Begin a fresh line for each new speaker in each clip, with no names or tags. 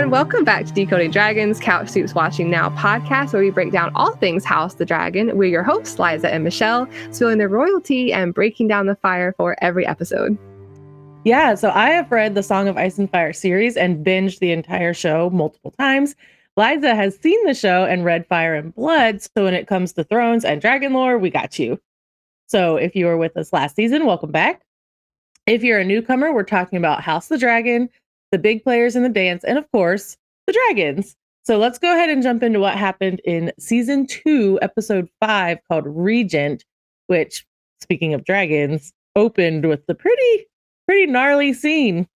and welcome back to Decoding Dragons, CouchSoup's Watching Now podcast, where we break down all things House the Dragon. We're your hosts, Liza and Michelle, spilling the royalty and breaking down the fire for every episode.
Yeah, so I have read the Song of Ice and Fire series and binged the entire show multiple times. Liza has seen the show and read Fire and Blood, so when it comes to thrones and dragon lore, we got you. So if you were with us last season, welcome back. If you're a newcomer, we're talking about House the Dragon, the big players in the dance, and of course, the dragons. So let's go ahead and jump into what happened in season 2, episode 5, called Regent, which, speaking of dragons, opened with the pretty gnarly scene.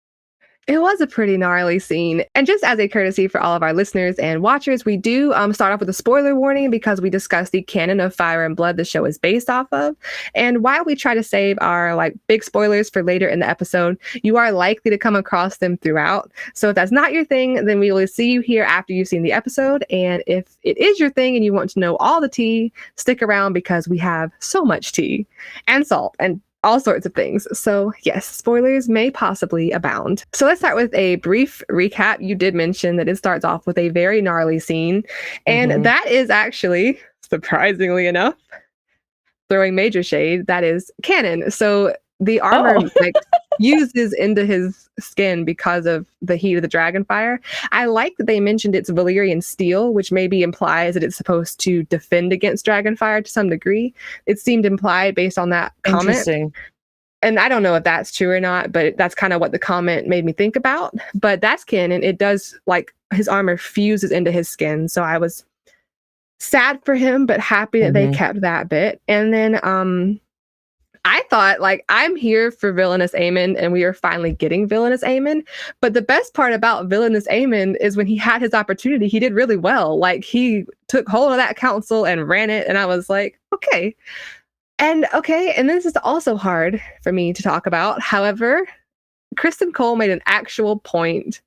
It was a pretty gnarly scene. And just as a courtesy for all of our listeners and watchers, we do start off with a spoiler warning because we discuss the canon of Fire and Blood the show is based off of. And while we try to save our big spoilers for later in the episode, you are likely to come across them throughout. So if that's not your thing, then we will see you here after you've seen the episode. And if it is your thing and you want to know all the tea, stick around because we have so much tea and salt and all sorts of things. So yes, spoilers may possibly abound. So let's start with a brief recap. You did mention that it starts off with a very gnarly scene. And that is actually, surprisingly enough, throwing major shade, that is canon. So the armor fuses into his skin because of the heat of the dragon fire. I like that they mentioned it's Valyrian steel, which maybe implies that it's supposed to defend against dragon fire to some degree. It seemed implied based on that comment.
Interesting.
And I don't know if that's true or not, but that's kind of what the comment made me think about. But that's canon. It does, his armor fuses into his skin. So I was sad for him, but happy that they kept that bit. And then I thought, I'm here for Villainous Aemond, and we are finally getting Villainous Aemond. But the best part about Villainous Aemond is when he had his opportunity, he did really well. He took hold of that council and ran it, and I was like, okay. And this is also hard for me to talk about. However, Kristen Cole made an actual point.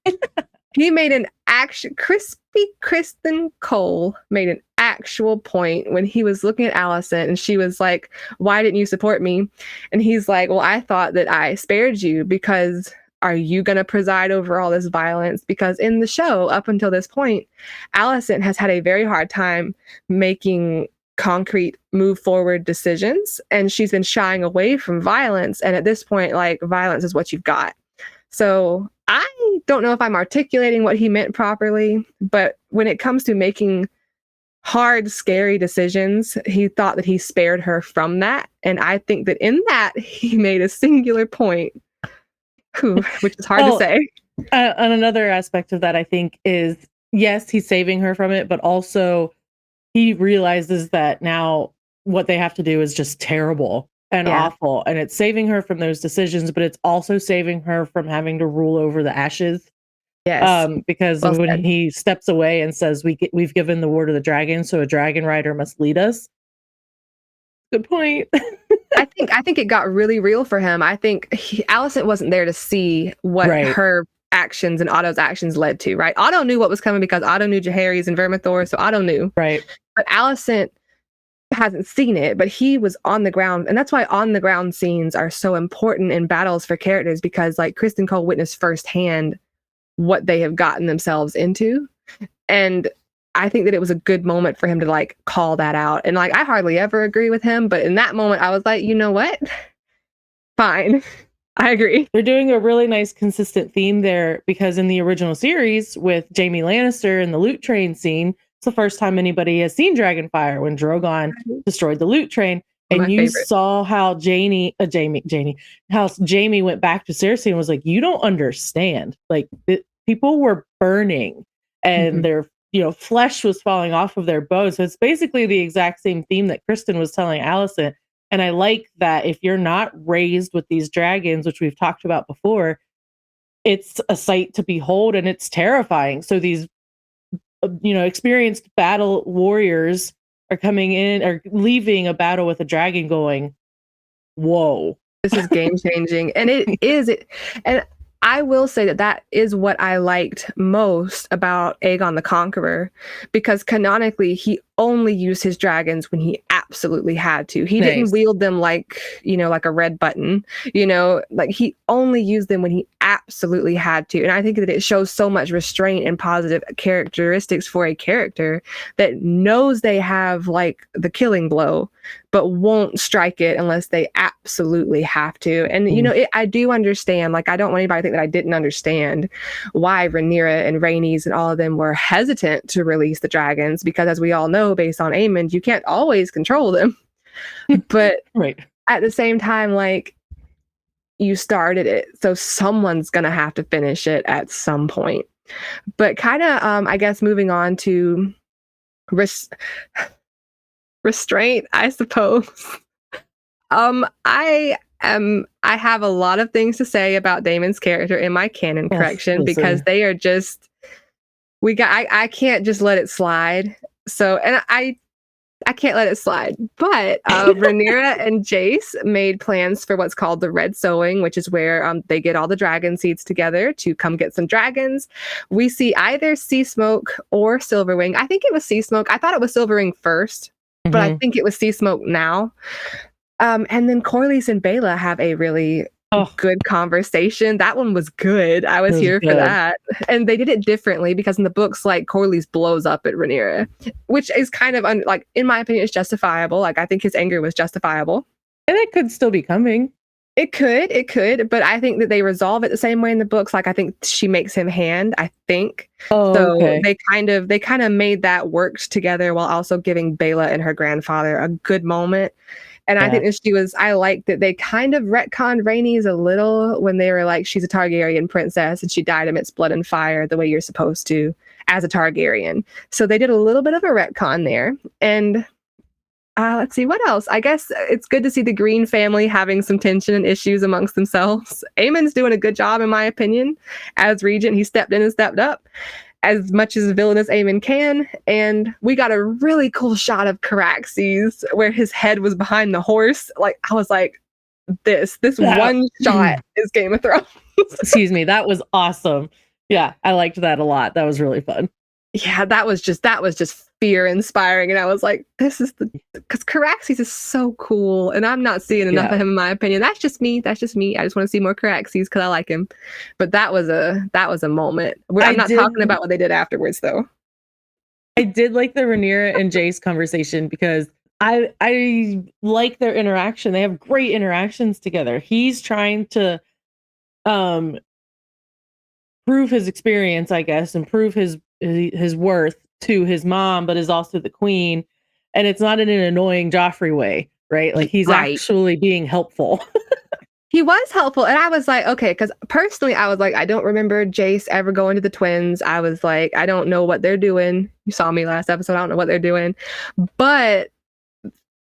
Crispy Kristen Cole made an actual point when he was looking at Alicent and she was like, why didn't you support me? And he's like, well, I thought that I spared you because are you going to preside over all this violence? Because in the show, up until this point, Alicent has had a very hard time making concrete move forward decisions, and she's been shying away from violence. And at this point, violence is what you've got. So I don't know if I'm articulating what he meant properly, but when it comes to making hard, scary decisions, he thought that he spared her from that. And I think that in that, he made a singular point, which is hard to say.
And another aspect of that, I think, is, yes, he's saving her from it, but also he realizes that now what they have to do is just terrible and awful. And it's saving her from those decisions, but it's also saving her from having to rule over the ashes.
Yes.
Because when he steps away and says, we've given the word of the dragon, so a dragon rider must lead us. Good point.
I think it got really real for him. I think Alicent wasn't there to see what her actions and Otto's actions led to, right? Otto knew what was coming because Otto knew Jaehaerys and Vermithor, so Otto knew.
Right.
But Alicent hasn't seen it, but he was on the ground. And that's why on the ground scenes are so important in battles for characters, because Kristen Cole witnessed firsthand what they have gotten themselves into. And I think that it was a good moment for him to call that out. And I hardly ever agree with him, but in that moment I was like, you know what? Fine. I agree.
They're doing a really nice consistent theme there, because in the original series with Jaime Lannister and the loot train scene, it's the first time anybody has seen Dragonfire when Drogon destroyed the loot train. And you saw how Jaime went back to Cersei and was like, you don't understand. People were burning and their flesh was falling off of their bones. So it's basically the exact same theme that Kristen was telling Alicent. And I like that if you're not raised with these dragons, which we've talked about before, it's a sight to behold and it's terrifying. So these experienced battle warriors are coming in or leaving a battle with a dragon going, whoa,
this is game changing. And it is it. And I will say that is what I liked most about Aegon the Conqueror, because canonically he only used his dragons when he absolutely had to. He didn't wield them like, like a red button, like he only used them when he absolutely had to. And I think that it shows so much restraint and positive characteristics for a character that knows they have like the killing blow, but won't strike it unless they absolutely have to. And, I do understand, like, I don't want anybody to think that I didn't understand why Rhaenyra and Rhaenys and all of them were hesitant to release the dragons, because as we all know, based on Aemond, you can't always control them. But
right.
At the same time, like, you started it, so someone's gonna have to finish it at some point. But kind of, I guess, moving on to restraint, I suppose. I have a lot of things to say about Daemon's character in my canon correction, because they are just, I can't just let it slide. So, and I can't let it slide. But Rhaenyra and Jace made plans for what's called the Red Sowing, which is where they get all the dragon seeds together to come get some dragons. We see either Sea Smoke or Silverwing. I think it was Sea Smoke. I thought it was Silverwing first, but I think it was Sea Smoke now. And then Corlys and Baela have a really good conversation. That one was good. I was here for that. And they did it differently, because in the books, like, Corlys blows up at Rhaenyra, which is kind of, like, in my opinion, is justifiable. Like, I think his anger was justifiable.
And it could still be coming.
It could, but I think that they resolve it the same way in the books. Like, I think she makes him hand, I think. They kind of made that worked together while also giving Baela and her grandfather a good moment. And I think that I like that they kind of retconned Rhaenys a little when they were like, she's a Targaryen princess and she died amidst blood and fire the way you're supposed to as a Targaryen. So they did a little bit of a retcon there. And let's see, what else? I guess it's good to see the Green family having some tension and issues amongst themselves. Aemon's doing a good job, in my opinion. As Regent, he stepped in and stepped up as much as villainous Aemond can. And we got a really cool shot of Caraxes where his head was behind the horse. Like, I was like, this one shot is Game of Thrones.
Excuse me. That was awesome. Yeah, I liked that a lot. That was really fun.
Yeah, that was just fear inspiring. And I was like, because Caraxes is so cool. And I'm not seeing enough of him, in my opinion. That's just me. I just want to see more Caraxes because I like him. But that was a moment. I'm not talking about what they did afterwards, though.
I did like the Rhaenyra and Jace conversation, because I like their interaction. They have great interactions together. He's trying to prove his experience, I guess, and prove his worth to his mom, but is also the queen. And it's not in an annoying Joffrey way, right? Like, he's actually being helpful.
He was helpful. And I was like, okay, because personally, I was like, I don't remember Jace ever going to the twins. I was like, I don't know what they're doing. You saw me last episode. I don't know what they're doing. But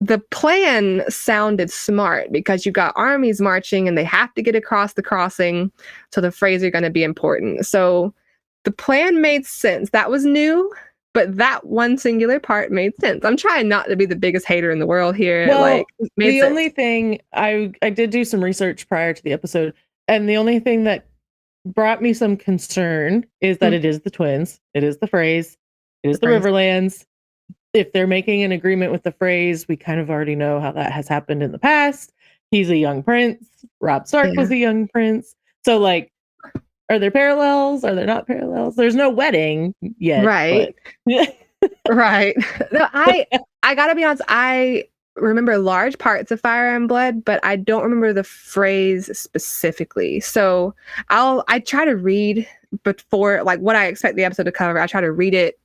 the plan sounded smart, because you got armies marching and they have to get across the crossing. So the Freys are going to be important. So the plan made sense. That was new, but that one singular part made sense. I'm trying not to be the biggest hater in the world here.
Well, the only thing I did do some research prior to the episode, and the only thing that brought me some concern is that it is the twins, it is the Freys, it is the Riverlands. If they're making an agreement with the Freys, we kind of already know how that has happened in the past. He's a young prince. Robb Stark was a young prince. So, like, are there parallels? Are there not parallels? There's no wedding yet.
Right. Right. No, I gotta be honest, I remember large parts of Fire and Blood, but I don't remember the phrase specifically. So I try to read before, like, what I expect the episode to cover. I try to read it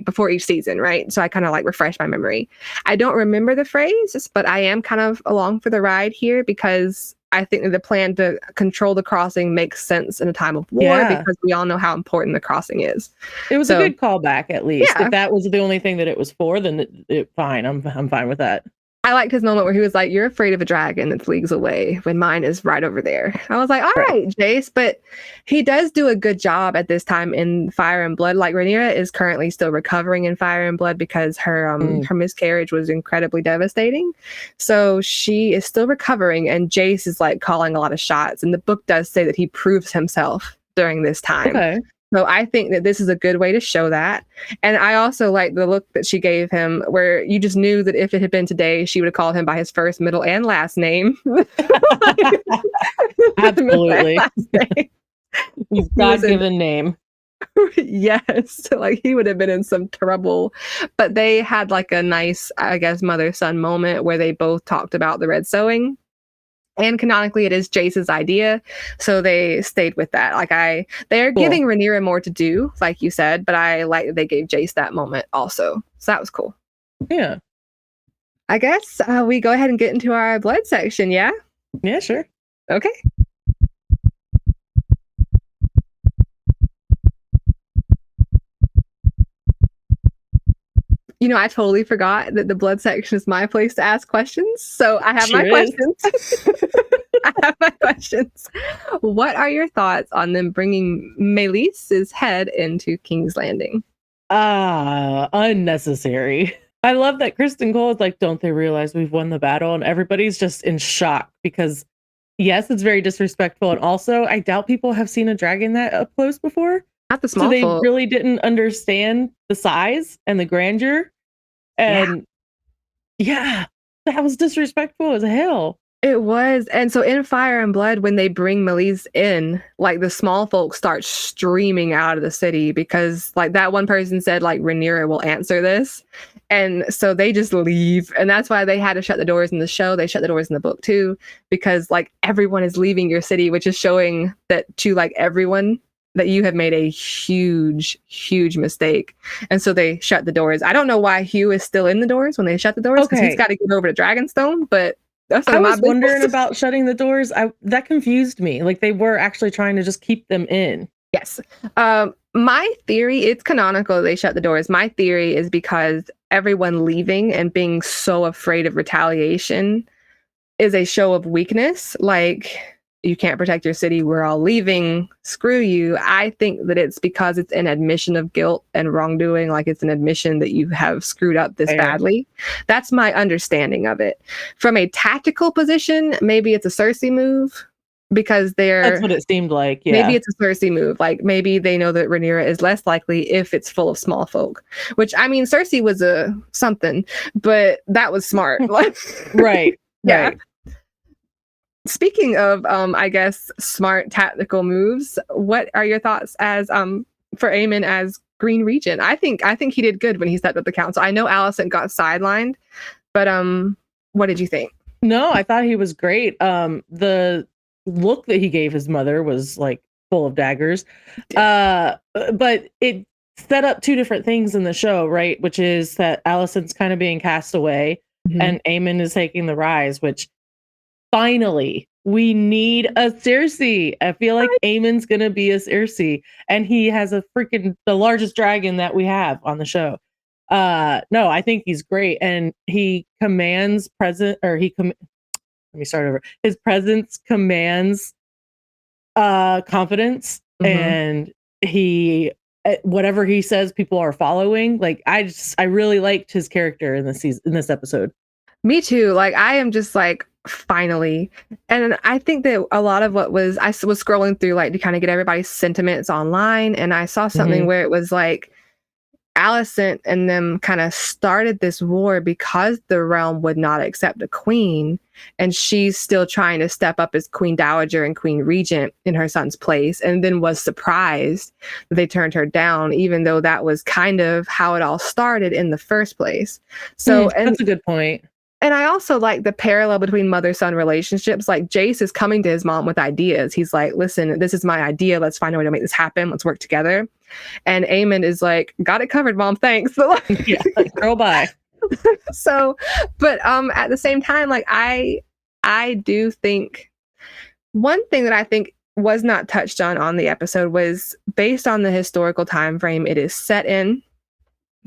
before each season, right? So I kind of like refresh my memory. I don't remember the phrase, but I am kind of along for the ride here, because I think that the plan to control the crossing makes sense in a time of war, because we all know how important the crossing is.
It was a good callback, at least. If that was the only thing that it was for, then fine. I'm fine with that.
I liked his moment where he was like, "You're afraid of a dragon that's leagues away when mine is right over there." I was like, all right, Jace. But he does do a good job at this time in Fire and Blood. Like, Rhaenyra is currently still recovering in Fire and Blood because her miscarriage was incredibly devastating. So she is still recovering, and Jace is like calling a lot of shots. And the book does say that he proves himself during this time. So I think that this is a good way to show that. And I also like the look that she gave him, where you just knew that if it had been today, she would have called him by his first, middle, and last name.
Absolutely. His
He was in,
God-given name.
yes, like he would have been in some trouble. But they had like a nice, I guess, mother-son moment where they both talked about the red sewing. And canonically, it is Jace's idea, so they stayed with that. Like they're
Cool.
giving Rhaenyra more to do, like you said, but I like that they gave Jace that moment also. So that was cool.
Yeah.
I guess we go ahead and get into our blood section. Yeah.
Yeah, sure.
Okay. You know, I totally forgot that the blood section is my place to ask questions. So I have my questions. I have my questions. What are your thoughts on them bringing Meleese's head into King's Landing?
Unnecessary. I love that Kristen Cole is like, don't they realize we've won the battle? And everybody's just in shock because, yes, it's very disrespectful. And also, I doubt people have seen a dragon that up close before.
Not the small
so they
folk.
really didn't understand the size and the grandeur. And yeah, that was disrespectful as hell.
It was. And so in Fire and Blood, when they bring Meleese in, like the small folk start streaming out of the city because like that one person said like Rhaenyra will answer this. And so they just leave. And that's why they had to shut the doors in the show. They shut the doors in the book too, because like everyone is leaving your city, which is showing that to like everyone that you have made a huge, huge mistake. And so they shut the doors. I don't know why Hugh is still in the doors when they shut the doors, because he's got to get over to Dragonstone, but
I was wondering about shutting the doors. That confused me. Like they were actually trying to just keep them in.
Yes. My theory, it's canonical they shut the doors. My theory is because everyone leaving and being so afraid of retaliation is a show of weakness. Like, you can't protect your city, we're all leaving, screw you. I think that it's because it's an admission of guilt and wrongdoing, like it's an admission that you have screwed up this badly. That's my understanding of it. From a tactical position, maybe it's a Cersei move, because
that's what it seemed like. Yeah.
Maybe it's a Cersei move. Like maybe they know that Rhaenyra is less likely if it's full of small folk, which I mean, Cersei was a something, but that was smart.
Right.
Yeah.
Right.
Speaking of, I guess, smart tactical moves, what are your thoughts as for Aemond as Green Regent? I think he did good when he stepped up the council. I know Alicent got sidelined, but what did you think?
No, I thought he was great. The look that he gave his mother was like full of daggers. But it set up two different things in the show, right? Which is that Alicent's kind of being cast away, and Aemond is taking the rise, which finally, we need a Cersei. I feel like Aemon's gonna be a Cersei, and he has the largest dragon that we have on the show. No, I think he's great, and he commands let me start over. His presence commands confidence, and he whatever he says, people are following. Like I really liked his character in this episode.
Me too. Like I am just like, finally. And I think that a lot of what was, I was scrolling through like to kind of get everybody's sentiments online, and I saw something where it was like Alicent and them kind of started this war because the realm would not accept a queen, and she's still trying to step up as Queen Dowager and Queen Regent in her son's place, and then was surprised that they turned her down, even though that was kind of how it all started in the first place. So and
that's a good point.
And I also like the parallel between mother-son relationships. Like Jace is coming to his mom with ideas. He's like, listen, this is my idea. Let's find a way to make this happen. Let's work together. And Aemond is like, got it covered, mom. Thanks.
Yeah, girl, bye.
So, but at the same time, like I do think one thing that I think was not touched on the episode was based on the historical time frame it is set in.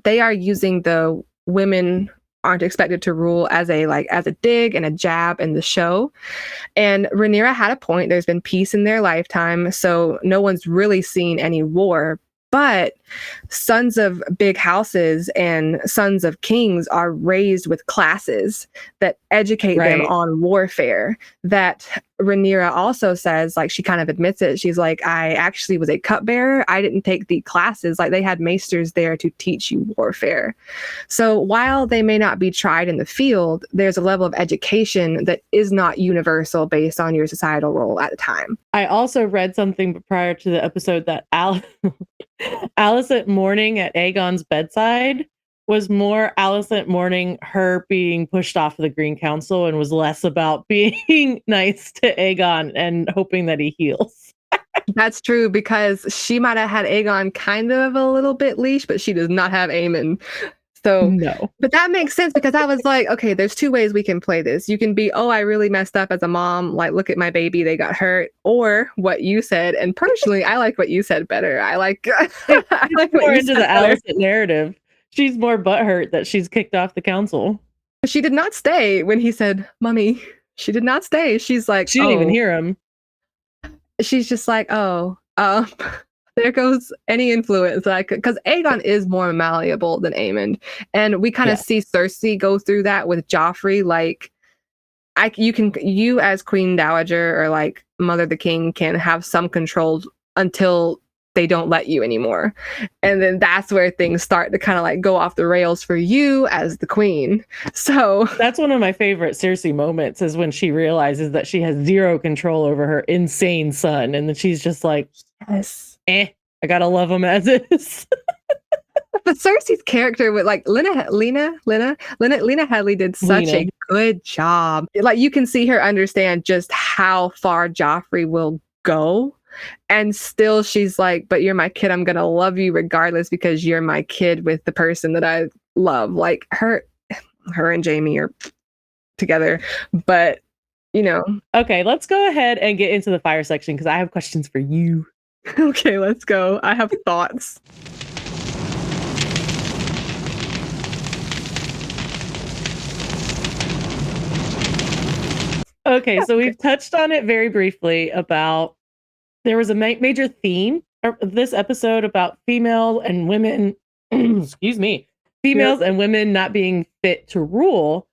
They are using the women aren't expected to rule as a dig and a jab in the show. And Rhaenyra had a point. There's been peace in their lifetime, so no one's really seen any war. But sons of big houses and sons of kings are raised with classes that educate them
Right.
on warfare. That Rhaenyra also says, like, she kind of admits it. She's like, I actually was a cupbearer. I didn't take the classes. Like, they had maesters there to teach you warfare. So while they may not be tried in the field, there's a level of education that is not universal based on your societal role at the time.
I also read something prior to the episode that Alicent mourning at Aegon's bedside was more Alicent mourning her being pushed off of the Green Council and was less about being nice to Aegon and hoping that he heals.
That's true, because she might have had Aegon kind of a little bit leash, but she does not have Aemond. So,
no.
But that makes sense, because I was like, okay, there's two ways we can play this. You can be, oh, I really messed up as a mom. Like, look at my baby, they got hurt. Or what you said. And personally, I like what you said better. I like I like
More
what you
into
said
the
better.
Alicent narrative. She's more butthurt that she's kicked off the council.
She did not stay when he said, Mummy. She did not stay. She's like,
She didn't even hear him.
She's just like, there goes any influence that I could, because Aegon is more malleable than Aemond, and we kind of see Cersei go through that with Joffrey. Like, you as Queen Dowager or like Mother the King can have some control until they don't let you anymore, and then that's where things start to kind of like go off the rails for you as the queen. So
that's one of my favorite Cersei moments, is when she realizes that she has zero control over her insane son, and then she's just like,
yes,
I gotta love him as is.
But Cersei's character with like Lena Headey did such a good job. Like, you can see her understand just how far Joffrey will go. And still she's like, but you're my kid. I'm going to love you regardless, because you're my kid with the person that I love. Like, her and Jaime are together. But,
Okay, let's go ahead and get into the fire section, because I have questions for you.
Okay, let's go. I have thoughts.
Okay, so we've touched on it very briefly about, there was a major theme of this episode about female and women, excuse me, females and women not being fit to rule.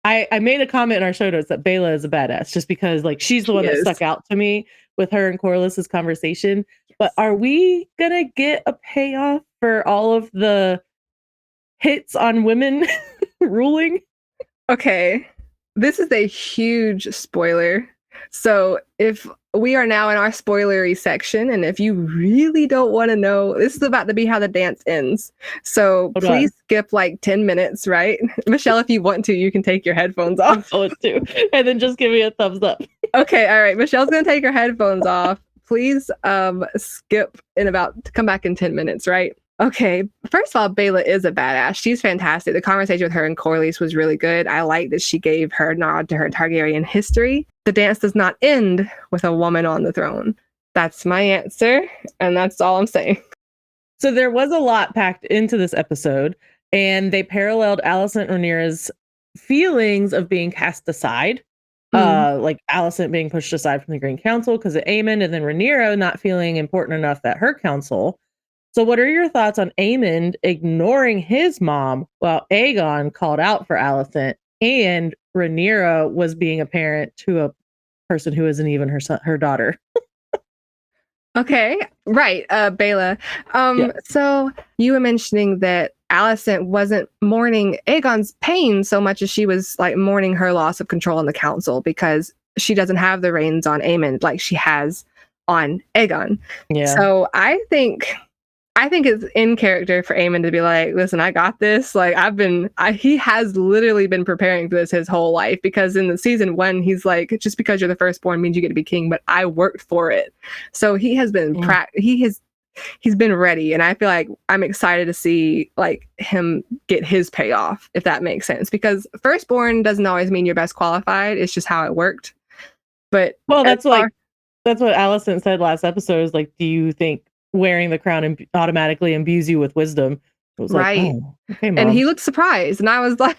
I made a comment in our show notes that Bela is a badass, just because like she's the one that stuck out to me with her and Corlys's conversation. But are we gonna get a payoff for all of the hits on women ruling?
Okay, this is a huge spoiler. So if we are now in our spoilery section, and if you really don't want to know, this is about to be how the dance ends. So please skip like 10 minutes, right? Michelle, if you want to, you can take your headphones off.
Oh, it's too. And then just give me a thumbs up.
Okay, all right. Michelle's going to take her headphones off. Please skip come back in 10 minutes, right? Okay, first of all, Bela is a badass. She's fantastic. The conversation with her and Corlys was really good. I like that she gave her nod to her Targaryen history. The dance does not end with a woman on the throne. That's my answer, and that's all I'm saying.
So there was a lot packed into this episode, and they paralleled Alicent and Rhaenyra's feelings of being cast aside. Like Alicent being pushed aside from the Green Council because of Aemond, and then Rhaenyra not feeling important enough at her council. So what are your thoughts on Aemond ignoring his mom while Aegon called out for Alicent, and Rhaenyra was being a parent to a person who isn't even her daughter?
Okay, right, Bela. So you were mentioning that Alicent wasn't mourning Aegon's pain so much as she was like mourning her loss of control in the council, because she doesn't have the reins on Aemond like she has on Aegon.
Yeah.
So I think it's in character for Aemond to be like, listen, I got this. Like, he has literally been preparing for this his whole life, because in the season 1, he's like, just because you're the firstborn means you get to be king, but I worked for it. So he has been, he's been ready. And I feel like I'm excited to see like him get his payoff, if that makes sense, because firstborn doesn't always mean you're best qualified. It's just how it worked. But
that's what Alicent said last episode, is like, do you think wearing the crown automatically imbues you with wisdom? It was
right.
like, oh, okay, Mom.
And he looked surprised, and I was like,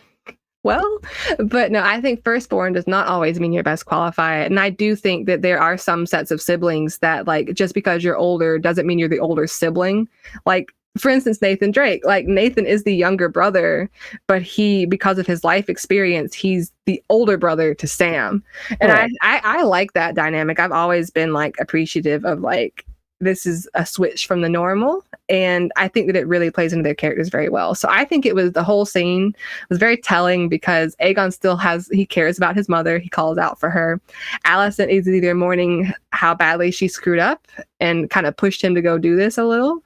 Well, but no, I think firstborn does not always mean you're best qualified. And I do think that there are some sets of siblings that, like, just because you're older doesn't mean you're the older sibling. Like, for instance, Nathan Drake. Like, Nathan is the younger brother, but he, because of his life experience, he's the older brother to Sam. And
Right.
I like that dynamic. I've always been like appreciative of like, this is a switch from the normal. And I think that it really plays into their characters very well. So I think it was the whole scene was very telling because Aegon still he cares about his mother. He calls out for her. Alicent is either mourning how badly she screwed up and kind of pushed him to go do this a little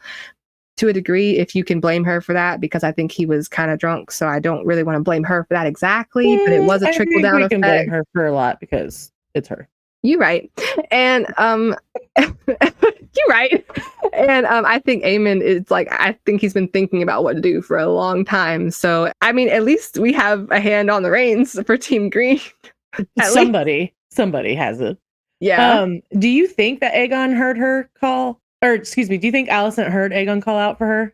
to a degree, if you can blame her for that, because I think he was kind of drunk. So I don't really want to blame her for that exactly, but it was a
I
trickle
think
down
we can
effect.
blame her for a lot because it's her.
You're right. And you're right. And I think Aemond is like, I think he's been thinking about what to do for a long time. So I mean, at least we have a hand on the reins for Team Green.
Somebody has it.
Yeah.
Do you think that Aegon heard her call? Or excuse me, do you think Alicent heard Aegon call out for her?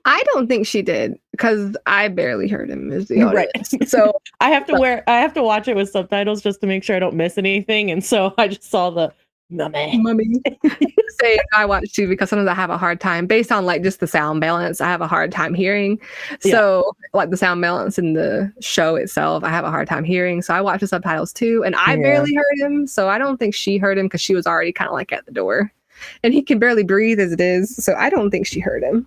I don't think she did because I barely heard him as the audience.
Right.
So
I have to watch it with subtitles just to make sure I don't miss anything. And so I just saw the mummy.
Say I watch too because sometimes I have a hard time based on like just the sound balance. I have a hard time hearing. So like the sound balance in the show itself, I have a hard time hearing. So I watch the subtitles too, and I barely heard him. So I don't think she heard him because she was already kind of like at the door, and he can barely breathe as it is. So I don't think she heard him.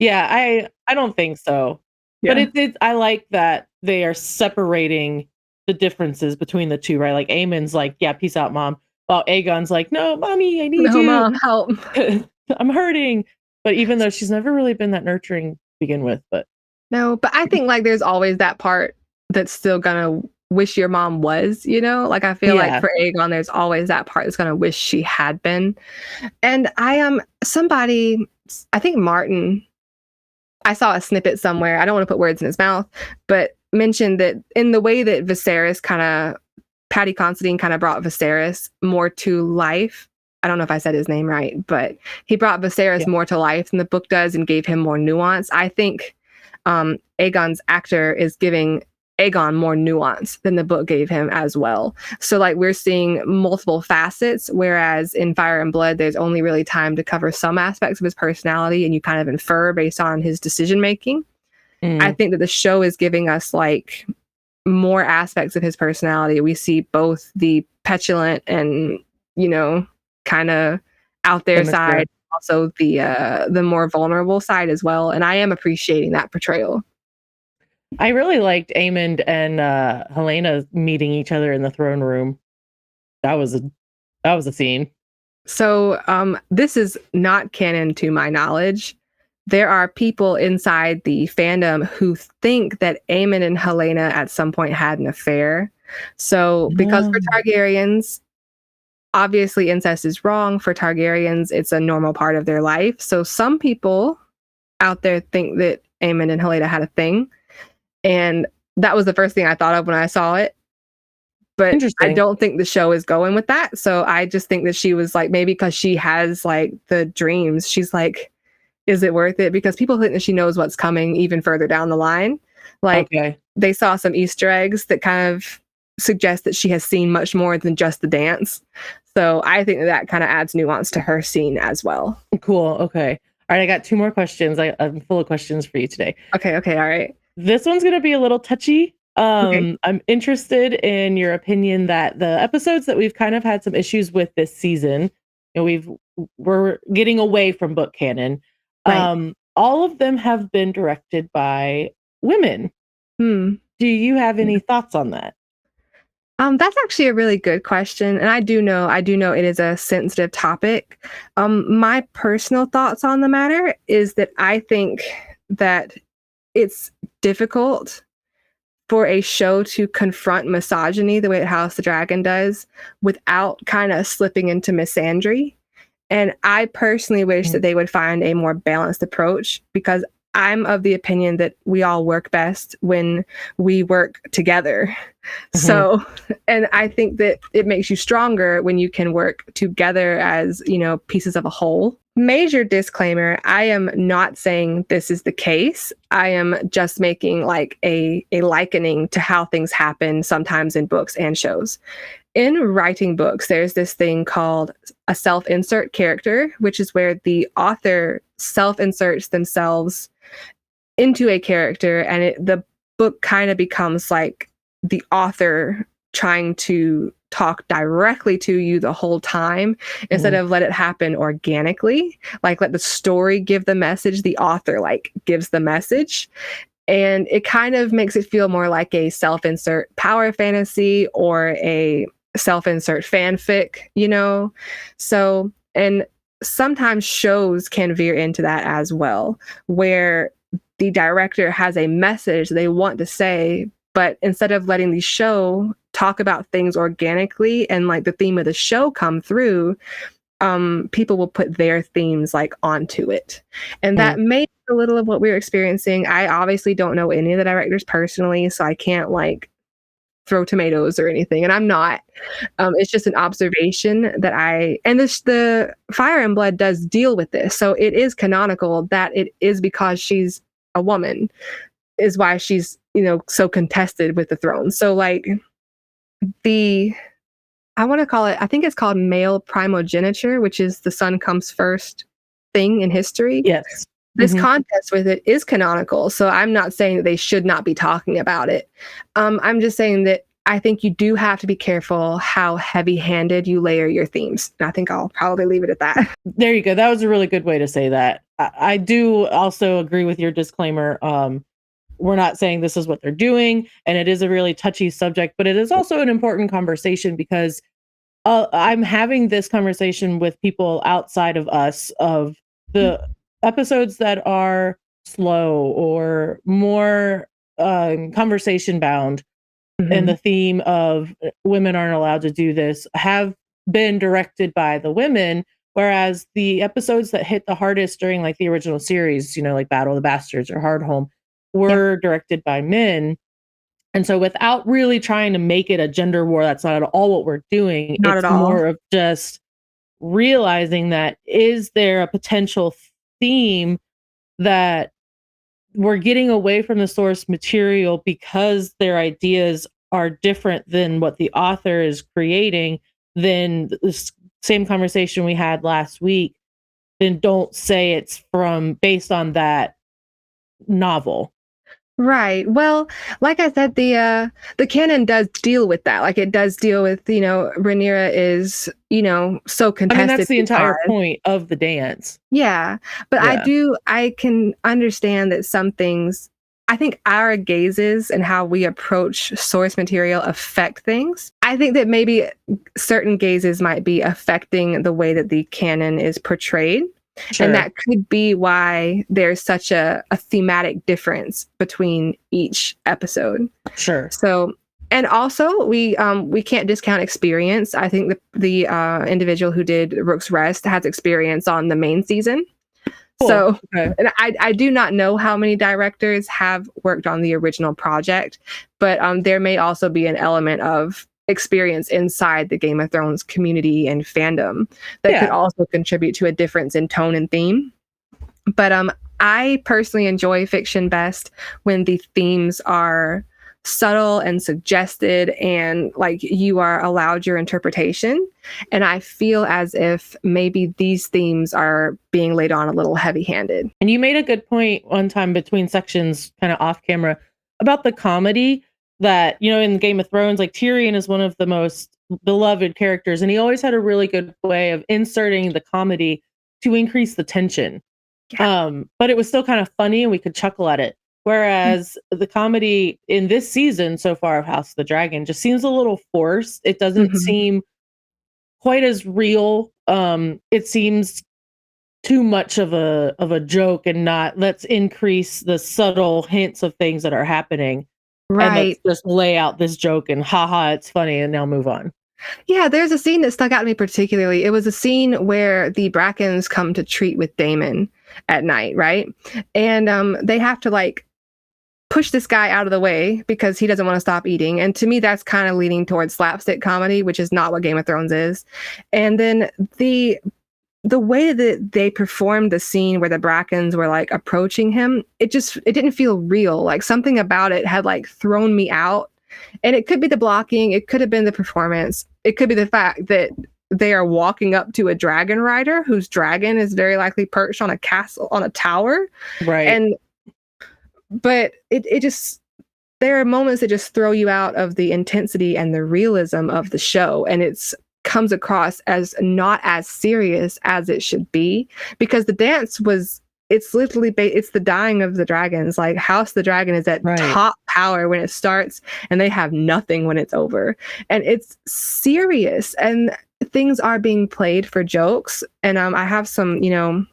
Yeah, I don't think so. Yeah. But it's I like that they are separating the differences between the two, right? Like Aemon's like, yeah, peace out, mom. While Aegon's like, no, mommy, I need you.
Mom, help.
I'm hurting. But even though she's never really been that nurturing to begin with, but
no, but I think like there's always that part that's still gonna wish your mom was, you know? Like I feel like for Aegon, there's always that part that's gonna wish she had been. And I am somebody, I think Martin, I saw a snippet somewhere. I don't want to put words in his mouth, but mentioned that in the way that Viserys Paddy Considine kind of brought Viserys more to life. I don't know if I said his name right, but he brought Viserys more to life than the book does and gave him more nuance. I think Aegon's actor is giving Aegon more nuance than the book gave him as well. So like we're seeing multiple facets, whereas in Fire and Blood, there's only really time to cover some aspects of his personality and you kind of infer based on his decision making. I think that the show is giving us like more aspects of his personality. We see both the petulant and, you know, kind of out there side, also the more vulnerable side as well. And I am appreciating that portrayal.
I really liked Aemond and Helena meeting each other in the throne room. That was a scene.
So this is not canon to my knowledge. There are people inside the fandom who think that Aemond and Helena at some point had an affair. So because for Targaryens, obviously incest is wrong. For Targaryens, it's a normal part of their life. So some people out there think that Aemond and Helena had a thing. And that was the first thing I thought of when I saw it. But I don't think the show is going with that. So I just think that she was like, maybe because she has like the dreams, she's like, is it worth it? Because people think that she knows what's coming even further down the line. Like they saw some Easter eggs that kind of suggest that she has seen much more than just the dance. So I think that kind of adds nuance to her scene as well.
Cool. Okay. All right. I got 2 more questions. I'm full of questions for you today.
Okay. All right.
This one's going to be a little touchy. I'm interested in your opinion that the episodes that we've kind of had some issues with this season, you know, we're getting away from book canon. Right. All of them have been directed by women. Do you have any thoughts on that?
That's actually a really good question. And I do know it is a sensitive topic. My personal thoughts on the matter is that I think that it's difficult for a show to confront misogyny the way that House of the Dragon does without kind of slipping into misandry. And I personally wish that they would find a more balanced approach because I'm of the opinion that we all work best when we work together. So, and I think that it makes you stronger when you can work together as, pieces of a whole. Major disclaimer, I am not saying this is the case. I am just making like a likening to how things happen sometimes in books and shows. In writing books, there's this thing called a self-insert character, which is where the author self-inserts themselves into a character, and the book kind of becomes like the author trying to talk directly to you the whole time instead of let it happen organically. Like, let the story give the message, the author like gives the message. And it kind of makes it feel more like a self-insert power fantasy or a self-insert fanfic, So, and sometimes shows can veer into that as well, where the director has a message they want to say, but instead of letting the show talk about things organically and like the theme of the show come through, people will put their themes like onto it. And that may be a little of what we're experiencing. I obviously don't know any of the directors personally, so I can't like throw tomatoes or anything. And I'm not. It's just an observation that the Fire and Blood does deal with this. So it is canonical that it is because she's a woman is why she's, so contested with the throne. So like I want to call it, I think it's called male primogeniture, which is the son comes first thing in history.
Yes.
This contest with it is canonical. So I'm not saying that they should not be talking about it. I'm just saying that I think you do have to be careful how heavy-handed you layer your themes. And I think I'll probably leave it at that.
There you go. That was a really good way to say that. I do also agree with your disclaimer. We're not saying this is what they're doing, and it is a really touchy subject, but it is also an important conversation because I'm having this conversation with people outside of us of the episodes that are slow or more conversation bound, and the theme of women aren't allowed to do this have been directed by the women, whereas the episodes that hit the hardest during like the original series, like Battle of the Bastards or Hardhome, were directed by men. And so without really trying to make it a gender war, that's not at all what we're doing.
Not
it's
at all.
more of just realizing that is there a potential theme that we're getting away from the source material because their ideas are different than what the author is creating. Then the same conversation we had last week, then don't say it's based on that novel.
Right. Well, like I said, the canon does deal with that. Like it does deal with, Rhaenyra is, so contested.
I mean, that's the entire point of the dance.
Yeah. But I can understand that some things, I think our gazes and how we approach source material affect things. I think that maybe certain gazes might be affecting the way that the canon is portrayed. Sure. And that could be why there's such a thematic difference between each episode.
Sure.
So, and also we can't discount experience. I think the individual who did Rook's Rest has experience on the main season. Cool. So, and I do not know how many directors have worked on the original project, but there may also be an element of experience inside the Game of Thrones community and fandom that could also contribute to a difference in tone and theme. But I personally enjoy fiction best when the themes are subtle and suggested and like you are allowed your interpretation. And I feel as if maybe these themes are being laid on a little heavy-handed.
And you made a good point one time between sections, kind of off camera, about the comedy that, in Game of Thrones, like Tyrion is one of the most beloved characters, and he always had a really good way of inserting the comedy to increase the tension. Yeah. But it was still kind of funny and we could chuckle at it. Whereas the comedy in this season so far of House of the Dragon just seems a little forced. It doesn't seem quite as real. It seems too much of a joke and not, let's increase the subtle hints of things that are happening. Right. And let's just lay out this joke and haha, it's funny, and now move on.
Yeah, there's a scene that stuck out to me particularly. It was a scene where the Brackens come to treat with Daemon. at night, right? And they have to like push this guy out of the way because he doesn't want to stop eating. And to me, that's kind of leaning towards slapstick comedy, which is not what Game of Thrones is. And then the way that they performed the scene where the Brackens were like approaching him, it didn't feel real. Like something about it had like thrown me out. And it could be the blocking, it could have been the performance, it could be the fact that they are walking up to a dragon rider whose dragon is very likely perched on a castle, on a tower.
Right.
But it just, there are moments that just throw you out of the intensity and the realism of the show, and it's comes across as not as serious as it should be, because the dance was, it's literally it's the dying of the dragons. Like House the Dragon is at top power when it starts, and they have nothing when it's over, and it's serious, and things are being played for jokes. And I have some, you know,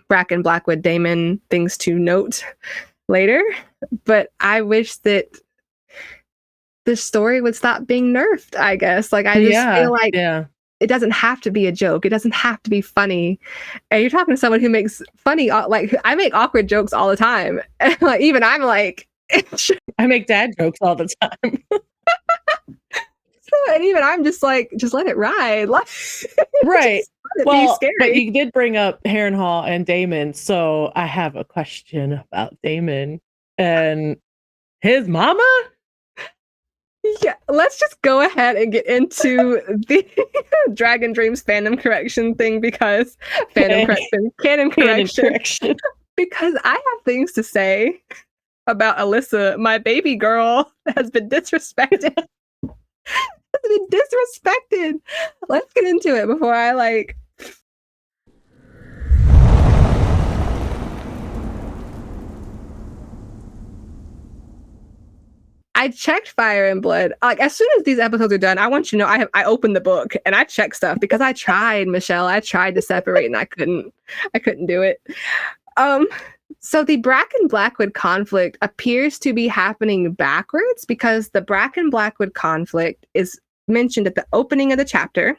Bracken, Blackwood, Daemon things to note later, but I wish that the story would stop being nerfed, I guess. Like, I just feel like it doesn't have to be a joke. It doesn't have to be funny. And you're talking to someone who makes funny, like, I make awkward jokes all the time. And like, even I'm like,
I make dad jokes all the time.
And even I'm just like, just let it ride. Like,
right. Well, but you did bring up Harrenhal and Daemon, so I have a question about Daemon and his mama.
Yeah, let's just go ahead and get into the Dragon Dreams fandom correction thing, because canon correction. Because I have things to say about Alyssa, my baby girl, has been disrespected. Let's get into it before I like. I checked Fire and Blood. Like, as soon as these episodes are done, I want you to know I opened the book and I checked stuff, because I tried, Michelle. I tried to separate and I couldn't do it. So the Bracken Blackwood conflict appears to be happening backwards, because the Bracken Blackwood conflict is mentioned at the opening of the chapter.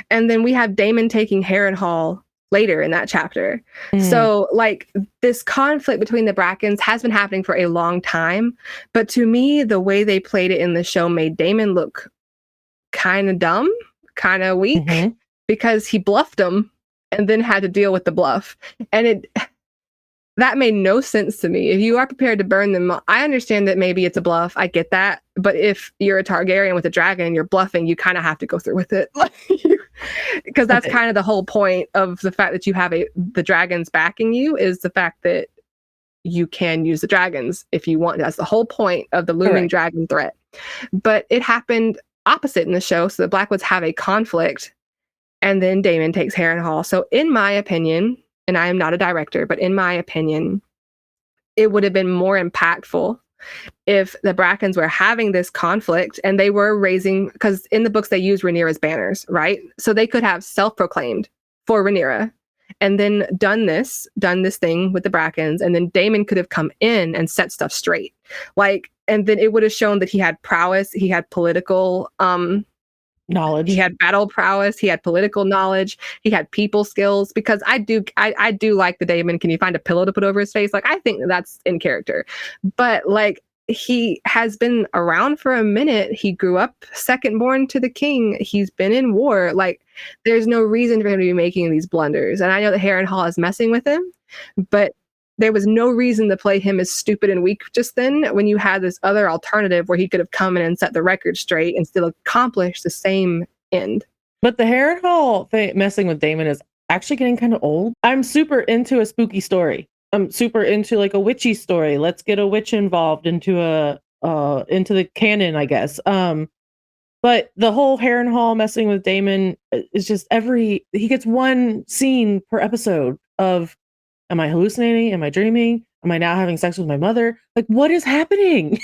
And then we have Daemon taking Harrenhal later in that chapter. So like, this conflict between the Brackens has been happening for a long time, but to me, the way they played it in the show made Daemon look kind of dumb, kind of weak, because he bluffed them and then had to deal with the bluff. And that made no sense to me. If you are prepared to burn them, I understand that maybe it's a bluff. I get that. But if you're a Targaryen with a dragon and you're bluffing, you kind of have to go through with it. Because that's kind of the whole point of the fact that you have the dragons backing you, is the fact that you can use the dragons if you want. That's the whole point of the looming dragon threat. But it happened opposite in the show. So the Blackwoods have a conflict, and then Daemon takes Harrenhal. So in my opinion, and I am not a director, but in my opinion, it would have been more impactful if the Brackens were having this conflict and they were raising, because in the books they use Rhaenyra's banners, right? So they could have self-proclaimed for Rhaenyra and then done this thing with the Brackens, and then Daemon could have come in and set stuff straight. Like, and then it would have shown that he had prowess, he had political
knowledge,
he had battle prowess, he had political knowledge, he had people skills, because I do like the Daemon, can you find a pillow to put over his face? Like, I think that's in character. But like, he has been around for a minute. He grew up second born to the king. He's been in war. Like, there's no reason for him to be making these blunders. And I know that Harrenhal is messing with him, but there was no reason to play him as stupid and weak just then, when you had this other alternative where he could have come in and set the record straight and still accomplish the same end.
But the Harrenhal thing messing with Daemon is actually getting kind of old. I'm super into a spooky story. I'm super into like a witchy story. Let's get a witch involved into the canon, I guess. But the whole Harrenhal messing with Daemon is just he gets one scene per episode of, am I hallucinating? Am I dreaming? Am I now having sex with my mother? Like, what is happening?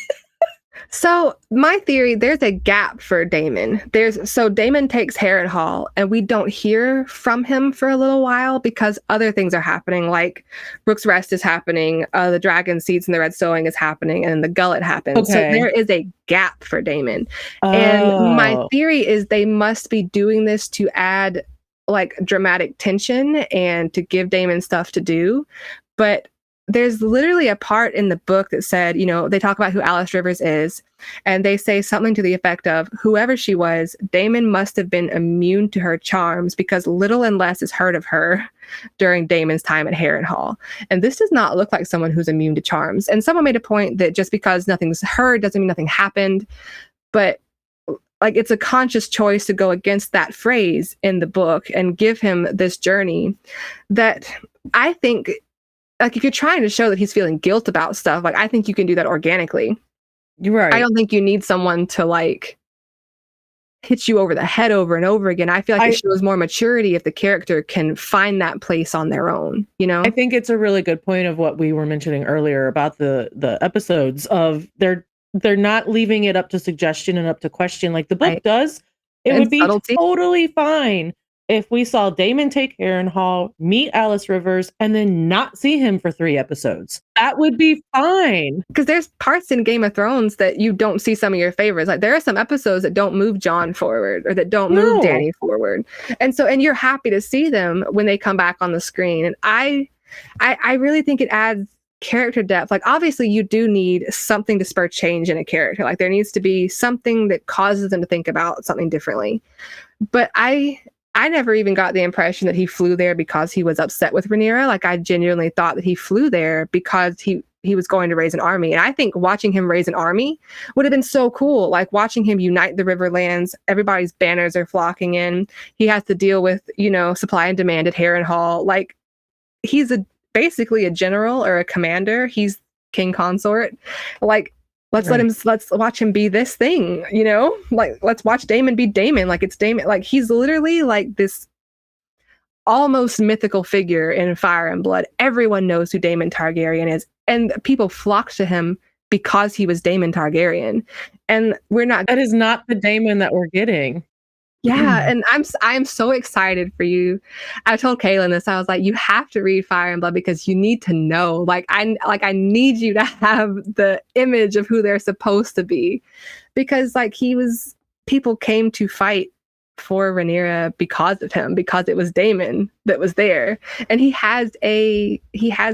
So my theory, there's a gap for Daemon. So Daemon takes Harrenhal and we don't hear from him for a little while because other things are happening, like Rook's Rest is happening, the Dragon Seeds and the Red Sowing is happening, and the Gullet happens. Okay. So there is a gap for Daemon. And my theory is they must be doing this to add like dramatic tension and to give Daemon stuff to do. But there's literally a part in the book that said, you know, they talk about who Alice Rivers is, and they say something to the effect of, whoever she was, Daemon must have been immune to her charms because little and less is heard of her during Daemon's time at Harrenhal. And this does not look like someone who's immune to charms. And someone made a point that just because nothing's heard doesn't mean nothing happened. But like, it's a conscious choice to go against that phrase in the book and give him this journey that I think, like, if you're trying to show that he's feeling guilt about stuff, like, I think you can do that organically.
You're right.
I don't think you need someone to like hit you over the head over and over again. I feel like it shows more maturity if the character can find that place on their own, you know?
I think it's a really good point of what we were mentioning earlier about the episodes of they're not leaving it up to suggestion and up to question like the book does. It would be subtlety. Totally fine if we saw Daemon take Harrenhal, meet Alice Rivers, and then not see him for 3 episodes. That would be fine.
Because there's parts in Game of Thrones that you don't see some of your favorites. Like, there are some episodes that don't move Jon forward or that don't move Dany forward. And you're happy to see them when they come back on the screen. And I really think it adds character depth. Like, obviously you do need something to spur change in a character. Like, there needs to be something that causes them to think about something differently. But I never even got the impression that he flew there because he was upset with Rhaenyra. Like, I genuinely thought that he flew there because he was going to raise an army. And I think watching him raise an army would have been so cool. Like, watching him unite the Riverlands, everybody's banners are flocking in. He has to deal with, you know, supply and demand at Harrenhal. Like, he's basically a general or a commander. He's king consort. Like, let's watch him be this thing, you know? Like, let's watch Daemon be Daemon. Like, it's Daemon. Like, he's literally like this almost mythical figure in Fire and Blood. Everyone knows who Daemon Targaryen is, and people flocked to him because he was Daemon Targaryen. And that
is not the Daemon that we're getting.
Yeah, and I'm so excited for you. I told Kaylin this. I was like, you have to read Fire and Blood because you need to know. I need you to have the image of who they're supposed to be, because like people came to fight for Rhaenyra because of him, because it was Daemon that was there, and he has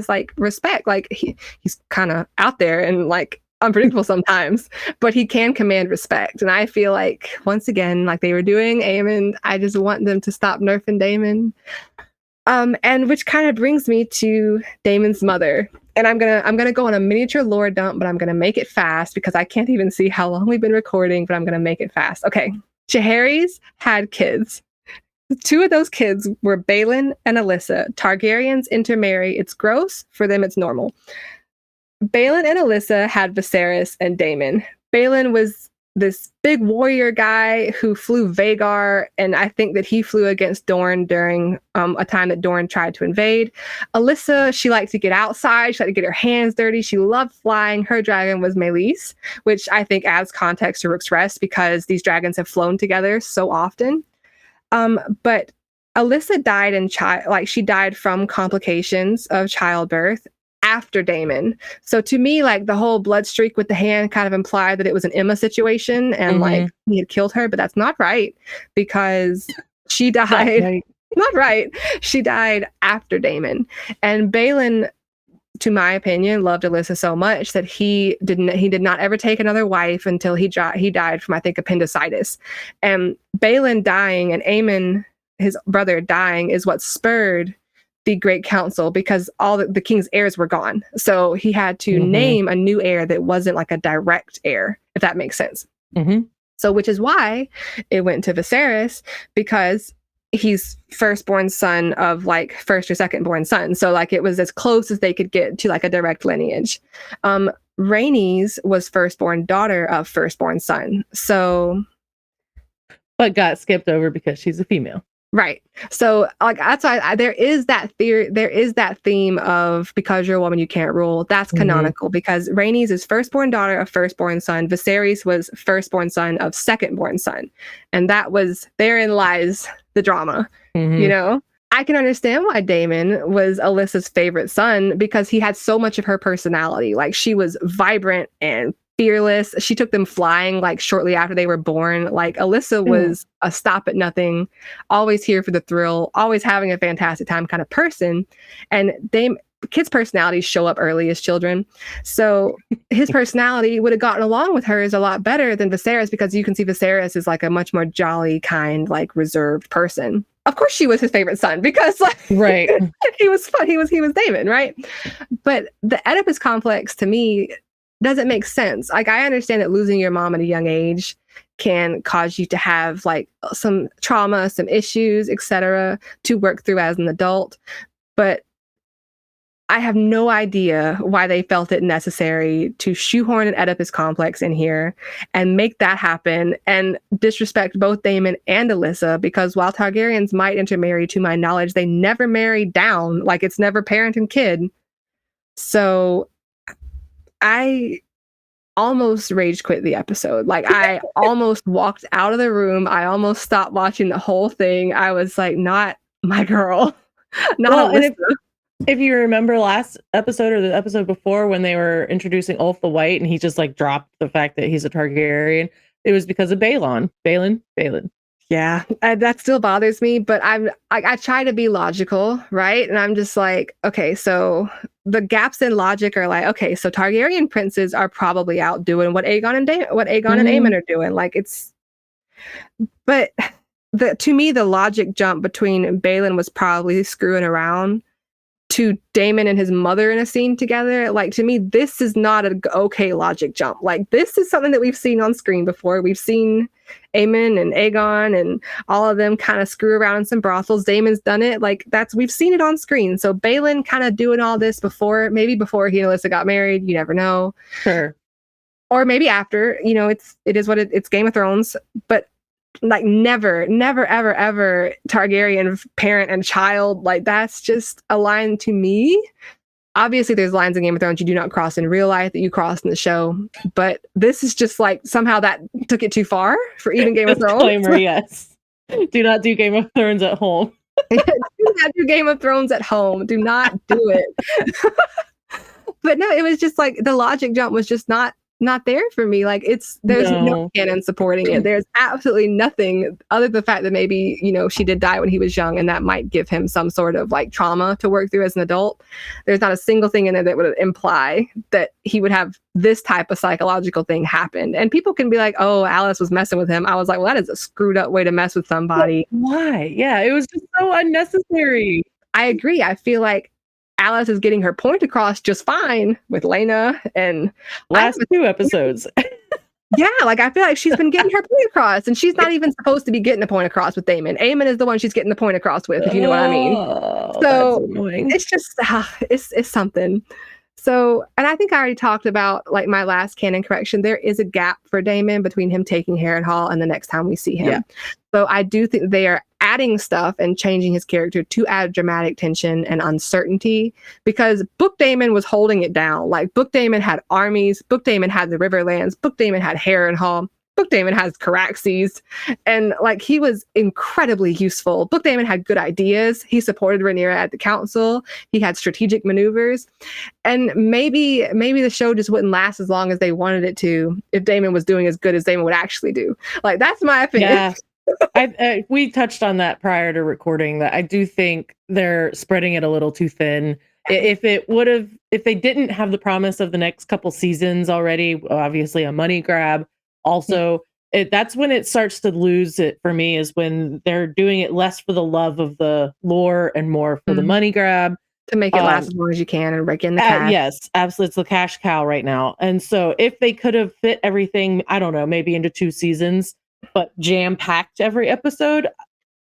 like respect. Like, he's kind of out there and like unpredictable sometimes, but he can command respect. And I feel like, once again, like they were doing Aemond, I just want them to stop nerfing Daemon. And which kind of brings me to Daemon's mother. And I'm gonna go on a miniature lore dump, but I'm gonna make it fast because I can't even see how long we've been recording, but I'm gonna make it fast. Okay. Jaehaerys had kids. 2 of those kids were Balon and Alyssa. Targaryens intermarry. It's gross. For them, it's normal. Balon and Alyssa had Viserys and Daemon. Balon was this big warrior guy who flew Vhagar, and I think that he flew against Dorne during a time that Dorne tried to invade. Alyssa, she liked to get outside. She liked to get her hands dirty. She loved flying. Her dragon was Meleys, which I think adds context to Rook's Rest because these dragons have flown together so often. But Alyssa died she died from complications of childbirth after Daemon. So to me, like, the whole blood streak with the hand kind of implied that it was an Emma situation and like he had killed her, but that's not right because she died. Not right. She died after Daemon. And Balon, to my opinion, loved Alyssa so much that he did not ever take another wife until he died from, I think, appendicitis. And Balon dying and Aemon, his brother, dying is what spurred the Great Council, because all the king's heirs were gone. So he had to name a new heir that wasn't like a direct heir, if that makes sense. So, which is why it went to Viserys, because he's firstborn son of like first or second-born son. So like it was as close as they could get to like a direct lineage. Rhaenys was firstborn daughter of firstborn son. So,
but got skipped over because she's a female.
Right. So like that's why there is that theme of because you're a woman you can't rule. That's canonical because Rhaenys is firstborn daughter of firstborn son. Viserys was firstborn son of secondborn son. And therein lies the drama. You know? I can understand why Daemon was Alyssa's favorite son because he had so much of her personality. Like she was vibrant and fearless. She took them flying like shortly after they were born. Like Alyssa was a stop at nothing, always here for the thrill, always having a fantastic time kind of person. And kids' personalities show up early as children. So his personality would have gotten along with hers a lot better than Viserys, because you can see Viserys is like a much more jolly, kind, like reserved person. Of course she was his favorite son because like
Right.
he was fun. He was Daemon, right? But the Oedipus complex to me doesn't make sense. Like I understand that losing your mom at a young age can cause you to have like some trauma, some issues, etc., to work through as an adult. But I have no idea why they felt it necessary to shoehorn an Oedipus complex in here and make that happen and disrespect both Daemon and Alyssa, because while Targaryens might intermarry, to my knowledge, they never marry down. Like it's never parent and kid. So I almost rage quit the episode. Like I almost walked out of the room. I almost stopped watching the whole thing. I was like, not my girl. Not Alyssa.
If you remember last episode or the episode before when they were introducing Ulf the White and he just like dropped the fact that he's a Targaryen, it was because of Balon.
Yeah, that still bothers me, but I try to be logical, right? And I'm just like, okay, so the gaps in logic are like, okay, so Targaryen princes are probably out doing what Aegon and Aemond are doing. Like it's, but to me, the logic jump between Balon was probably screwing around to Daemon and his mother in a scene together. Like to me, this is not an okay logic jump. Like this is something that we've seen on screen before. We've seen Aemon and Aegon and all of them kind of screw around in some brothels. Daemon's done it. Like we've seen it on screen. So Balon kind of doing all this before, maybe before he and Alyssa got married. You never know.
Sure.
Or maybe after. You know, it is what it's Game of Thrones. But like never, ever Targaryen parent and child. Like that's just a line to me. Obviously, there's lines in Game of Thrones you do not cross in real life that you cross in the show. But this is just like somehow that took it too far for even Game of Thrones.
Disclaimer, yes. Do not do Game of Thrones at home.
Do not do Game of Thrones at home. Do not do it. But no, it was just like the logic jump was just not there for me. Like there's no canon supporting it. There's absolutely nothing other than the fact that maybe, you know, she did die when he was young and that might give him some sort of like trauma to work through as an adult. There's not a single thing in there that would imply that he would have this type of psychological thing happen. And people can be like, oh, Alice was messing with him. I was like, well, that is a screwed up way to mess with somebody.
But why? Yeah, it was just so unnecessary.
I agree. I feel like Alice is getting her point across just fine with Lena and
last 2 episodes.
Yeah, like I feel like she's been getting her point across, and she's not even supposed to be getting a point across with Daemon. Aemond is the one she's getting the point across with, if you know what I mean. So it's just it's something. So, and I think I already talked about like my last canon correction. There is a gap for Daemon between him taking Harrenhal and the next time we see him. Yeah. So I do think they are adding stuff and changing his character to add dramatic tension and uncertainty, because Book Daemon was holding it down. Like Book Daemon had armies, Book Daemon had the Riverlands, Book Daemon had Harrenhal, Book Daemon has Caraxes, and like he was incredibly useful. Book Daemon had good ideas. He supported Rhaenyra at the council. He had strategic maneuvers, and maybe the show just wouldn't last as long as they wanted it to if Daemon was doing as good as Daemon would actually do. Like that's my opinion.
Yeah. We touched on that prior to recording, that I do think they're spreading it a little too thin. If they didn't have the promise of the next couple seasons already, obviously a money grab. Also, that's when it starts to lose it for me, is when they're doing it less for the love of the lore and more for the money grab.
To make it last as long as you can and rake in the cash.
Yes, absolutely. It's the cash cow right now. And so if they could have fit everything, I don't know, maybe into 2 seasons, but jam-packed every episode,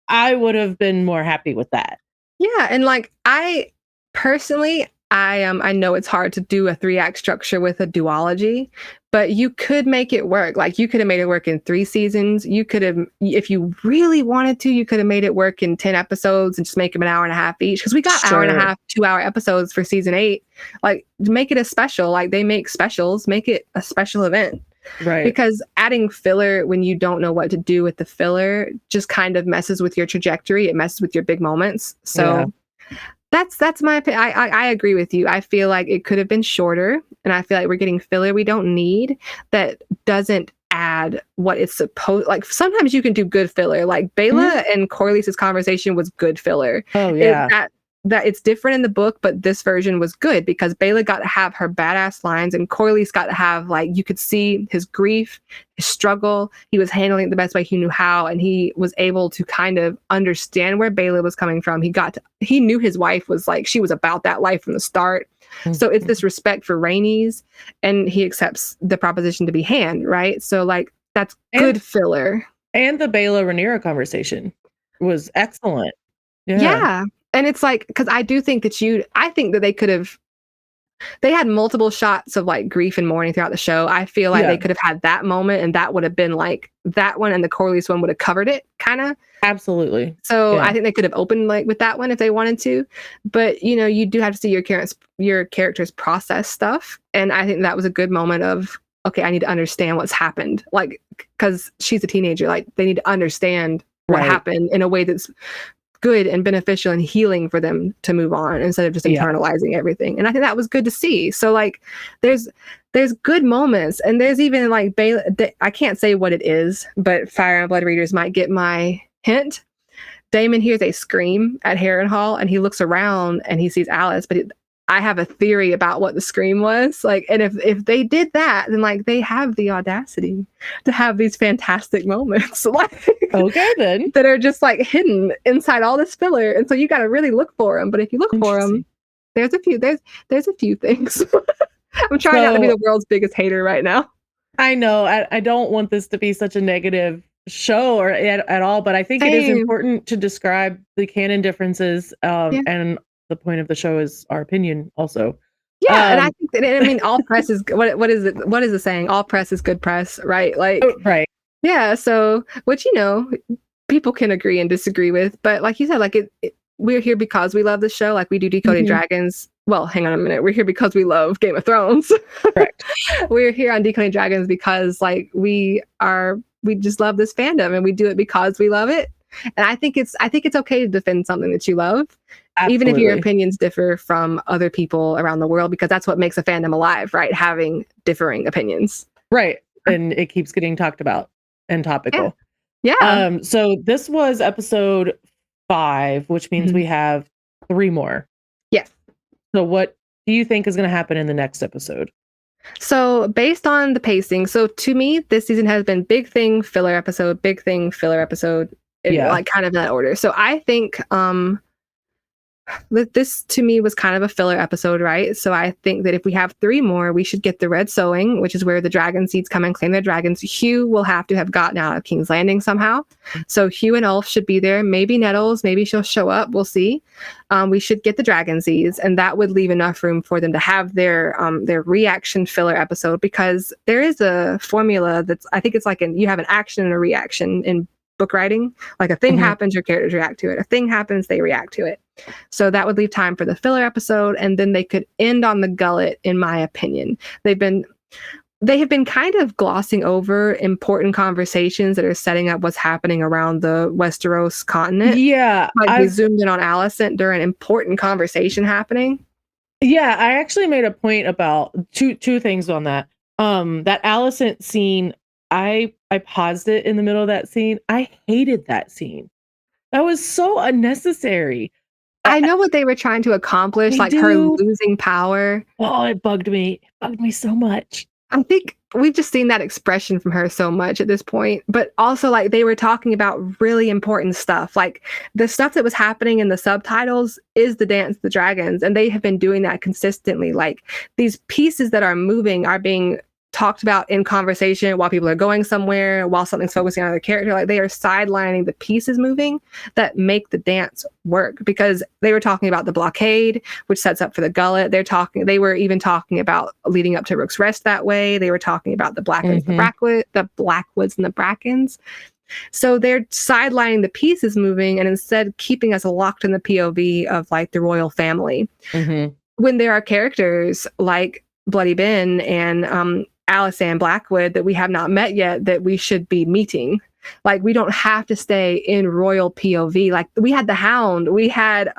I would have been more happy with that.
Yeah, and like I personally, I know it's hard to do a 3-act structure with a duology, but you could make it work. Like you could have made it work in 3 seasons. You could have, if you really wanted to, you could have made it work in 10 episodes and just make them an hour and a half each. Because we got hour and a half, 2-hour episodes for season 8. Like make it a special. Like they make specials, make it a special event.
Right.
Because adding filler when you don't know what to do with the filler just kind of messes with your trajectory. It messes with your big moments. So That's my opinion. I agree with you. I feel like it could have been shorter, and I feel like we're getting filler we don't need that doesn't add what it's supposed. Like sometimes you can do good filler. Like
Mhm.
Bela and Corlys's conversation was good filler.
Oh
It
yeah.
that it's different in the book, but this version was good because Bela got to have her badass lines, and Corlys got to have like you could see his grief, his struggle. He was handling it the best way he knew how, and he was able to kind of understand where Bela was coming from. He knew his wife was like she was about that life from the start. So it's this
Mhm.
respect for Rhaenys, and he accepts the proposition to be hand, right? So like that's
And
good filler.
and the Bela Rhaenyra conversation was excellent. Yeah.
Yeah. And it's like, because I think that they had multiple shots of like grief and mourning throughout the show. I feel like
Yeah.
they could have had that moment and that would have been like that one and the Corlys one would have covered it kind of.
Absolutely.
So
Yeah.
I think they could have opened like with that one if they wanted to. But you do have to see your characters process stuff. And I think that was a good moment of, okay, I need to understand what's happened. Like, because she's a teenager, like they need to understand what
Right.
happened in a way that's good and beneficial and healing for them to move on instead of just
Yeah.
internalizing everything. And I think that was good to see. So like there's good moments and there's even like I can't say what it is, but Fire and Blood readers might get my hint. Daemon hears a scream at Harrenhal and he looks around and he sees Alice, but I have a theory about what the scream was. Like, and if they did that, then like they have the audacity to have these fantastic moments. Like
Okay then.
that are just like hidden inside all this filler, and so you got to really look for them. But if you look for them,
Interesting.
there's a few things. I'm trying not to be
So
the world's biggest hater right now.
I know I don't want this to be such a negative show or at all, but I think it is
Same.
important to describe the canon differences.
Yeah.
And the point of the show is our opinion also.
Yeah, and I
Um,
think that I mean all press is what is it? What is the saying? All press is good press, right? Like,
right.
yeah. So, which people can agree and disagree with, but like you said, like we're here because we love the show. Like we do Decoding
Mhm.
Dragons. Well, hang on a minute. We're here because we love Game of Thrones.
Correct.
We're here on Decoding Dragons because like we just love this fandom and we do it because we love it. And I think it's okay to defend something that you love, even if your
Absolutely.
opinions differ from other people around the world, because that's what makes a fandom alive, right? Having differing opinions.
Right. And it keeps getting talked about and
Yeah.
topical.
Yeah.
So this was episode 5, which means
Mhm.
we have 3 more.
Yes.
So what do you think is going to happen in the next episode?
So based on the pacing, so to me, this season has been big thing, filler episode, in
Yeah.
like kind of in that order. So I think this to me was kind of a filler episode, right? So I think that if we have 3 more, we should get the red sowing, which is where the dragon seeds come and claim their dragons. Hugh will have to have gotten out of King's Landing somehow. So Hugh and Ulf should be there. Maybe Nettles, maybe she'll show up. We'll see. We should get the dragon seeds, and that would leave enough room for them to have their reaction filler episode, because there is a formula that's, I think it's like you have an action and a reaction in book writing. Like a thing
Mhm.
happens, your characters react to it. A thing happens, they react to it. So that would leave time for the filler episode, and then they could end on the gullet, in my opinion. They have been kind of glossing over important conversations that are setting up what's happening around the Westeros continent.
Yeah,
Like we zoomed in on Alicent during an important conversation happening.
I actually made a point about two things on that. That Alicent scene, I paused it in the middle of that scene. I hated that scene. That was so unnecessary.
I know what they were trying to accomplish,
They
like her
do.
losing power.
Oh, it bugged me. It bugged me so much.
I think we've just seen that expression from her so much at this point, but also like they were talking about really important stuff. Like the stuff that was happening in the subtitles is the Dance of the Dragons, and they have been doing that consistently. Like these pieces that are moving are being talked about in conversation while people are going somewhere, while something's focusing on the character. Like they are sidelining the pieces moving that make the dance work, because they were talking about the blockade, which sets up for the gullet. They were even talking about leading up to Rook's Rest that way. They were talking about the Blackwoods, the Blackwoods and the Brackens. So they're sidelining the pieces moving and instead keeping us locked in the POV of like the royal family.
Mhm.
When there are characters like Bloody Ben and Alicent Blackwood that we have not met yet that we should be meeting. Like we don't have to stay in royal POV. Like we had the Hound, we had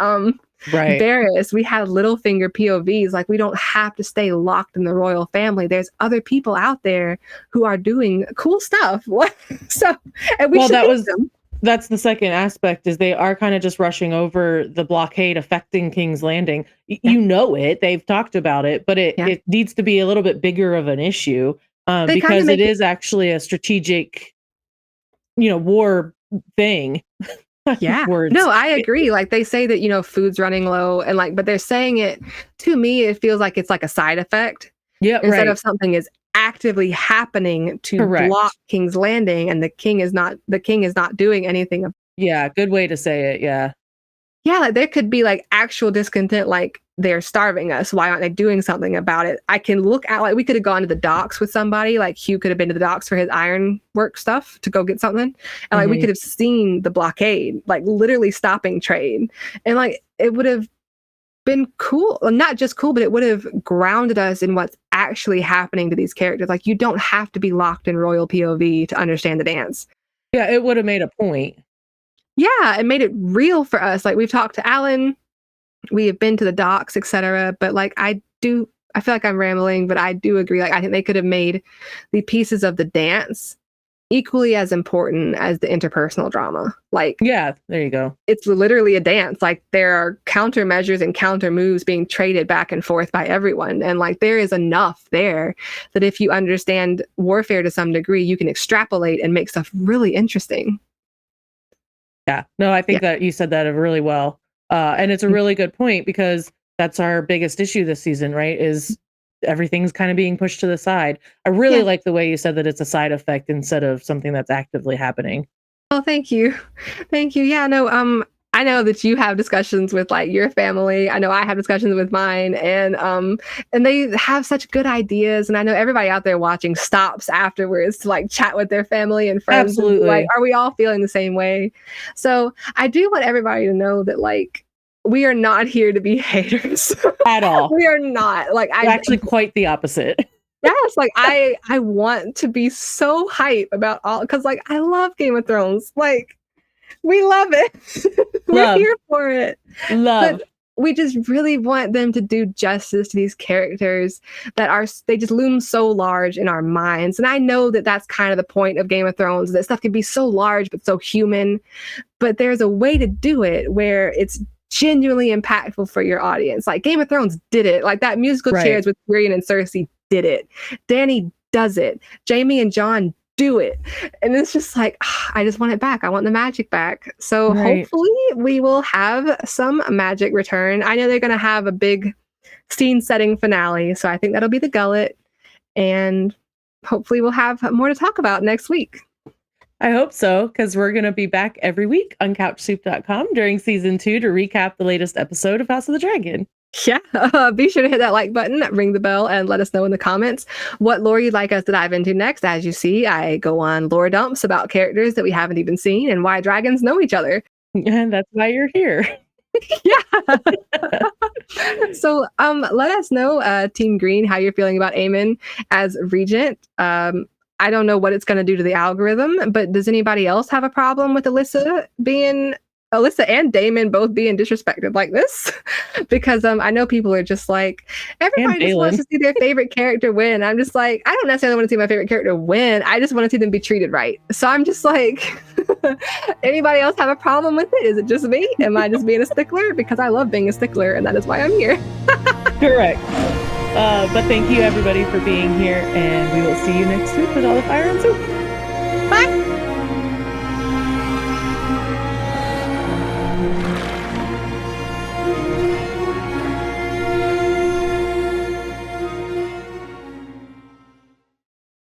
Right.
Varys, we had Littlefinger POVs. Like, we don't have to stay locked in the royal family. There's other people out there who are doing cool stuff. So, and we should meet them.
That's the second aspect, is they are kind of just rushing over the blockade affecting King's Landing. You know it. They've talked about it, but it needs to be a little bit bigger of an issue because it is actually a strategic, war thing.
Yeah.
Words.
No, I agree. Like, they say that, food's running low and like, but they're saying it, to me, it feels like it's like a side effect.
Yeah.
Instead of something is actively happening to block King's Landing, and the king is not doing anything.
Yeah. Good way to say it. Yeah.
Yeah. Like, there could be like actual discontent, like they're starving us. Why aren't they doing something about it? I can look at, like, we could have gone to the docks with somebody, like Hugh could have been to the docks for his ironwork stuff to go get something. And like, we could have seen the blockade, like literally stopping trade. And like, it would have been cool. Well, not just cool, but it would have grounded us in what's actually happening to these characters. Like, you don't have to be locked in royal POV to understand the dance.
Yeah, it would have made a point.
Yeah, it made it real for us. Like, we've talked to Alan, we have been to the docks, etc. But like, I feel like I'm rambling, but I do agree. Like, I think they could have made the pieces of the dance equally as important as the interpersonal drama. Like,
yeah, there you go.
It's literally a dance. Like, there are countermeasures and counter moves being traded back and forth by everyone. And like, there is enough there that if you understand warfare to some degree, you can extrapolate and make stuff really interesting.
Yeah, no, I think that you said that really well. And it's a really good point, because that's our biggest issue this season, right? Is everything's kind of being pushed to the side. I really like the way you said that it's a side effect instead of something that's actively happening.
Oh, thank you. Thank you. Yeah, no, I know that you have discussions with like your family. I know I have discussions with mine, and they have such good ideas. And I know everybody out there watching stops afterwards to like chat with their family and friends.
Absolutely.
Like, are we all feeling the same way? So I do want everybody to know that, like, we are not here to be haters
at all.
We are not. Like, I'm
actually quite the opposite.
Yes, like I want to be so hype about all, because like, I love Game of Thrones. Like, we love it. We're here for it. But we just really want them to do justice to these characters they just loom so large in our minds. And I know that that's kind of the point of Game of Thrones, that stuff can be so large but so human. But there's a way to do it where it's genuinely impactful for your audience. Like, Game of Thrones did it. Like, that musical chairs with Tyrion and Cersei did it. Dany does it. Jaime and Jon do it. And it's just like, I just want it back. I want the magic back. So hopefully we will have some magic return. I know they're going to have a big scene setting finale. So I think that'll be the gullet. And hopefully we'll have more to talk about next week.
I hope so, because we're going to be back every week on CouchSoup.com during season 2 to recap the latest episode of House of the Dragon.
Yeah, be sure to hit that like button, ring the bell, and let us know in the comments what lore you'd like us to dive into next. As you see, I go on lore dumps about characters that we haven't even seen and why dragons know each other.
And that's why you're here.
Yeah. So let us know, Team Green, how you're feeling about Aemond as Regent. I don't know what it's going to do to the algorithm, but does anybody else have a problem with Alyssa and Daemon both being disrespected like this? Because I know people are just like, everybody just wants to see their favorite character win. I'm just like, I don't necessarily want to see my favorite character win. I just want to see them be treated right. So I'm just like, anybody else have a problem with it? Is it just me? Am I just being a stickler? Because I love being a stickler, and that is why I'm here.
Correct. But thank you everybody for being here, and we will see you next week with all the fire and soup.
Bye.